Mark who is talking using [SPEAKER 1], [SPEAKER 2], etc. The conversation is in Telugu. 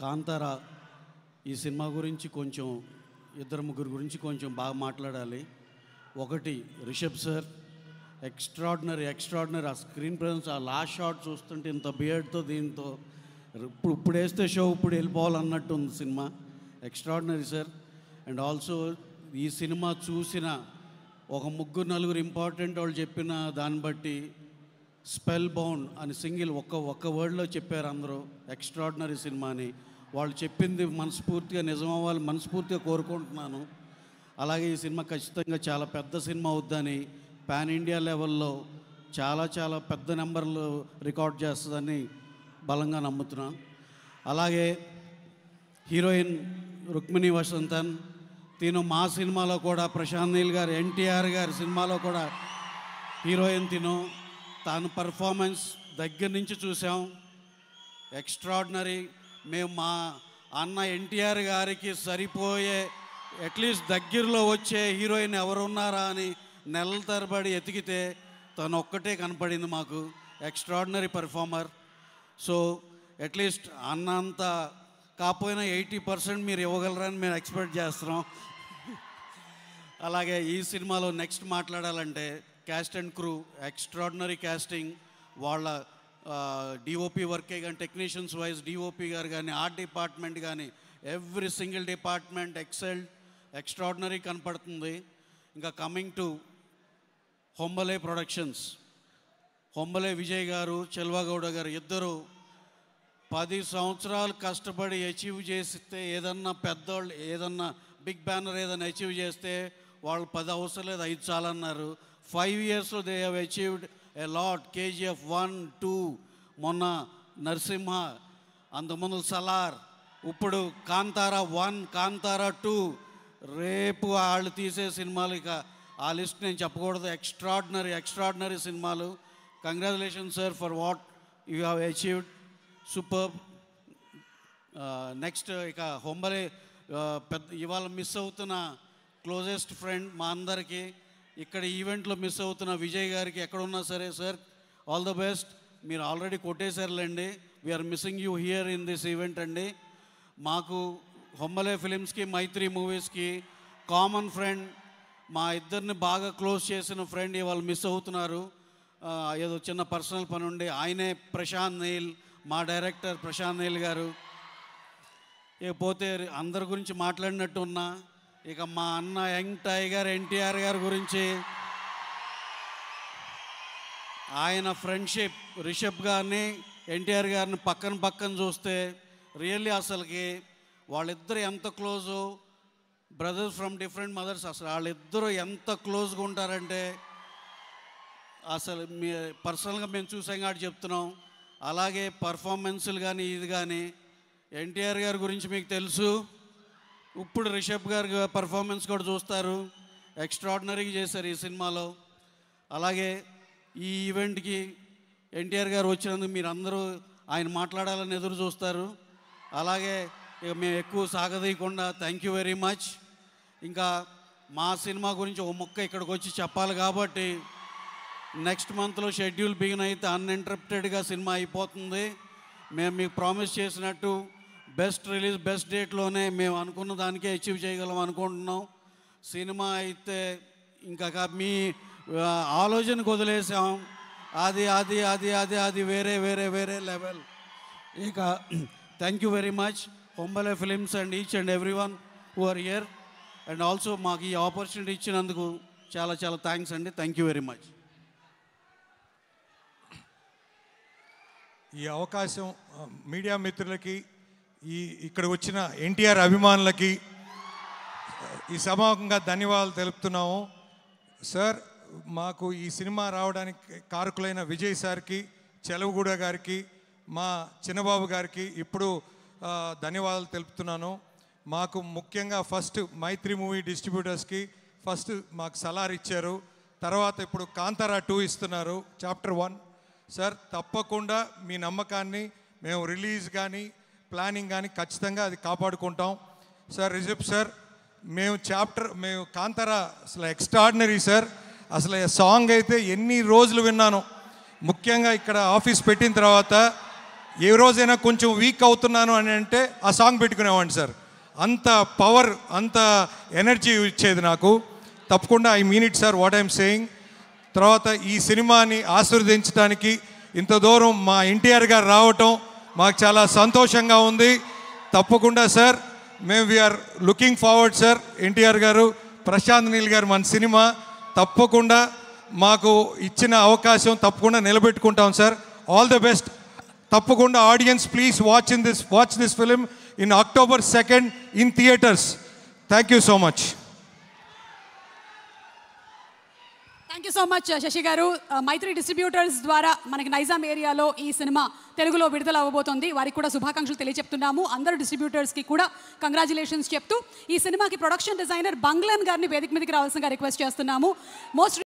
[SPEAKER 1] కాంతారా ఈ సినిమా గురించి కొంచెం ఇద్దరు ముగ్గురు గురించి కొంచెం బాగా మాట్లాడాలి. ఒకటి రిషబ్ సార్, ఎక్స్ట్రాడినరీ ఆ స్క్రీన్ ప్రెజెన్స్, ఆ లాస్ట్ షాట్ చూస్తుంటే ఇంత బియర్డ్తో దీంతో ఇప్పుడు వేస్తే షో ఇప్పుడు వెళ్ళిపోవాలన్నట్టు ఉంది cinema. Extraordinary sir. And also ఈ సినిమా చూసిన ఒక ముగ్గురు నలుగురు ఇంపార్టెంట్ వాళ్ళు చెప్పిన దాన్ని బట్టి స్పెల్ బౌండ్ అని సింగిల్ ఒక్క వర్డ్లో చెప్పారు అందరూ. ఎక్స్ట్రాడినరీ సినిమా అని వాళ్ళు చెప్పింది మనస్ఫూర్తిగా నిజమవ్వాలి మనస్ఫూర్తిగా కోరుకుంటున్నాను. అలాగే ఈ సినిమా ఖచ్చితంగా చాలా పెద్ద సినిమా అవుద్దని, పాన్ ఇండియా లెవెల్లో చాలా చాలా పెద్ద నెంబర్లు రికార్డ్ చేస్తుందని బలంగా నమ్ముతున్నాను. అలాగే హీరోయిన్ రుక్మిణి వసంతన్, తిను మా సినిమాలో కూడా ప్రశాంత్ నీల్ గారు ఎన్టీఆర్ గారి సినిమాలో కూడా హీరోయిన్ తాను పర్ఫార్మెన్స్ దగ్గర నుంచి చూసాం. ఎక్స్ట్రాడినరీ. మేము మా అన్న ఎన్టీఆర్ గారికి సరిపోయే అట్లీస్ట్ దగ్గరలో వచ్చే హీరోయిన్ ఎవరున్నారా అని నెలల తరబడి ఎతికితే తను ఒక్కటే కనపడింది మాకు. Extraordinary performer. సో అట్లీస్ట్ అన్నంత కాకపోయినా 80% మీరు ఇవ్వగలరని మేము ఎక్స్పెక్ట్ చేస్తున్నాం. అలాగే ఈ సినిమాలో నెక్స్ట్ మాట్లాడాలంటే caste and crew, extraordinary casting. వాళ్ళ డిఓపి వర్కే కానీ, టెక్నీషియన్స్ వైజ్ డిఓపి గారు కానీ, ఆర్ట్ డిపార్ట్మెంట్ కానీ, ఎవ్రీ సింగిల్ డిపార్ట్మెంట్ ఎక్స్ట్రాడినరీ కనపడుతుంది. ఇంకా coming to Hombale productions, Hombale Vijay గారు, చెల్వాగౌడ గారు ఇద్దరు 10 సంవత్సరాలు కష్టపడి అచీవ్ చేస్తే ఏదన్నా పెద్దవాళ్ళు ఏదన్నా బిగ్ బ్యానర్ ఏదైనా అచీవ్ చేస్తే వాళ్ళు 10 అవసరం లేదు 5 చాలన్నారు. 5 yearsలో they have achieved a lot. KGF 1, 2, మొన్న నరసింహ, అంతకుముందు సలార్, ఇప్పుడు కాంతారా 1, కాంతారా 2, రేపు వాళ్ళు తీసే సినిమాలు ఇక ఆ లిస్ట్ నేను చెప్పకూడదు. ఎక్స్ట్రాడినరీ సినిమాలు. Congratulations sir for what you have achieved. Super. Next ఇక హొంబలే పెద్ద ఇవాళ మిస్ అవుతున్న క్లోజెస్ట్ ఫ్రెండ్ మా అందరికీ, ఇక్కడ ఈవెంట్లో మిస్ అవుతున్న విజయ్ గారికి ఎక్కడున్నా సరే సార్ ఆల్ ద బెస్ట్. మీరు ఆల్రెడీ కొట్టేశారులేండి. We're missing you here in this event అండి. మాకు హొంబలే ఫిలిమ్స్కి, మైత్రి మూవీస్కి కామన్ ఫ్రెండ్, మా ఇద్దరిని బాగా క్లోజ్ చేసిన ఫ్రెండ్ ఇవాళ మిస్ అవుతున్నారు. ఏదో చిన్న పర్సనల్ పని ఉండి. ఆయనే ప్రశాంత్ నీల్, మా డైరెక్టర్ ప్రశాంత్ నీల్ గారు. ఇకపోతే అందరి గురించి మాట్లాడినట్టు ఉన్నా, ఇక మా అన్న యంగ్ టైగర్ ఎన్టీఆర్ గారి గురించి, ఆయన ఫ్రెండ్షిప్ రిషబ్ గారిని ఎన్టీఆర్ గారిని పక్కన చూస్తే రియల్లీ అసలుకి వాళ్ళిద్దరు ఎంత close, brothers from different mothers. అసలు వాళ్ళిద్దరూ ఎంత క్లోజ్గా ఉంటారంటే అసలు మీ పర్సనల్గా మేము చూసాం కాబట్టి చెప్తున్నాం. అలాగే పర్ఫార్మెన్సులు కానీ ఇది కానీ ఎన్టీఆర్ గారి గురించి మీకు తెలుసు. ఇప్పుడు రిషబ్ గారి పర్ఫార్మెన్స్ కూడా చూస్తారు. ఎక్స్ట్రాడినరీగా చేశారు ఈ సినిమాలో. అలాగే ఈ ఈవెంట్కి ఎన్టీఆర్ గారు వచ్చినందుకు మీరు అందరూ ఆయన మాట్లాడాలని ఎదురు చూస్తారు. అలాగే ఇక మేము ఎక్కువ సాగదీయకుండా థ్యాంక్ యూ వెరీ మచ్. ఇంకా మా సినిమా గురించి ఒక ముక్క ఇక్కడికి వచ్చి చెప్పాలి కాబట్టి నెక్స్ట్ మంత్లో షెడ్యూల్ బిగిన్ అయితే అన్ఇంటరప్టెడ్గా సినిమా అయిపోతుంది. మేము మీకు ప్రామిస్ చేసినట్టు బెస్ట్ రిలీజ్ బెస్ట్ డేట్లోనే మేము అనుకున్న దానికే అచీవ్ చేయగలం అనుకుంటున్నాం. సినిమా అయితే ఇంకా మీ ఆలోచనకు వదిలేసాం. అది అది అది అది అది వేరే వేరే వేరే లెవెల్. ఇక thank you very much Hombale films and each and every one who are here. And also మాకు ఈ ఆపర్చునిటీ ఇచ్చినందుకు చాలా చాలా థ్యాంక్స్ అండి. Thank you very much.
[SPEAKER 2] ఈ అవకాశం మీడియా మిత్రులకి, ఇక్కడ వచ్చిన ఎన్టీఆర్ అభిమానులకి ఈ సమాగంగా ధన్యవాదాలు తెలుపుతున్నాము. సార్, మాకు ఈ సినిమా రావడానికి కారకులైన విజయ్ సార్కి, చెలవగూడ గారికి, మా చిన్నబాబు గారికి ఇప్పుడు ధన్యవాదాలు తెలుపుతున్నాను. మాకు ముఖ్యంగా ఫస్ట్ మైత్రి మూవీ డిస్ట్రిబ్యూటర్స్కి ఫస్ట్ మాకు సలార్ ఇచ్చారు. తర్వాత ఇప్పుడు కాంతారా 2 ఇస్తున్నారు, చాప్టర్ 1. సార్, తప్పకుండా మీ నమ్మకాన్ని మేము రిలీజ్ కానీ ప్లానింగ్ కానీ ఖచ్చితంగా అది కాపాడుకుంటాం. సార్ రిషబ్ సార్, మేము కాంతారా అసలు ఎక్స్ట్రాడినరీ సార్. అసలు సాంగ్ అయితే ఎన్ని రోజులు విన్నాను. ముఖ్యంగా ఇక్కడ ఆఫీస్ పెట్టిన తర్వాత ఏ రోజైనా కొంచెం వీక్ అవుతున్నాను అని అంటే ఆ సాంగ్ పెట్టుకునేవాడిని సార్. అంత పవర్, అంత ఎనర్జీ ఇచ్చేది నాకు. తప్పకుండా I mean it sir, what I'm saying. తర్వాత ఈ సినిమాని ఆశీర్వదించడానికి ఇంత దూరం మా ఎన్టీఆర్ గారు రావటం మాకు చాలా సంతోషంగా ఉంది. తప్పకుండా సార్, మేము we are looking forward sir. NTR garu, Prashanth Neel గారు, మన సినిమా తప్పకుండా మాకు ఇచ్చిన అవకాశం తప్పకుండా నిలబెట్టుకుంటాం సార్. All the best. తప్పకుండా audience please watch this film in October 2nd in theatres. Thank you so much.
[SPEAKER 3] Thank you so much Shashi గారు. మైత్రి డిస్ట్రిబ్యూటర్స్ ద్వారా మనకి నైజాం ఏరియాలో ఈ సినిమా తెలుగులో విడుదల అవ్వబోతోంది. వారికి కూడా శుభాకాంక్షలు తెలియజెప్తున్నాము. అందరూ డిస్ట్రిబ్యూటర్స్కి కూడా కంగ్రాచులేషన్స్ చెప్తూ ఈ సినిమాకి ప్రొడక్షన్ డిజైనర్ బంగ్లన్ గారిని వేదిక మీదకి రావాల్సిందిగా రిక్వెస్ట్ చేస్తున్నాము. మోస్ట్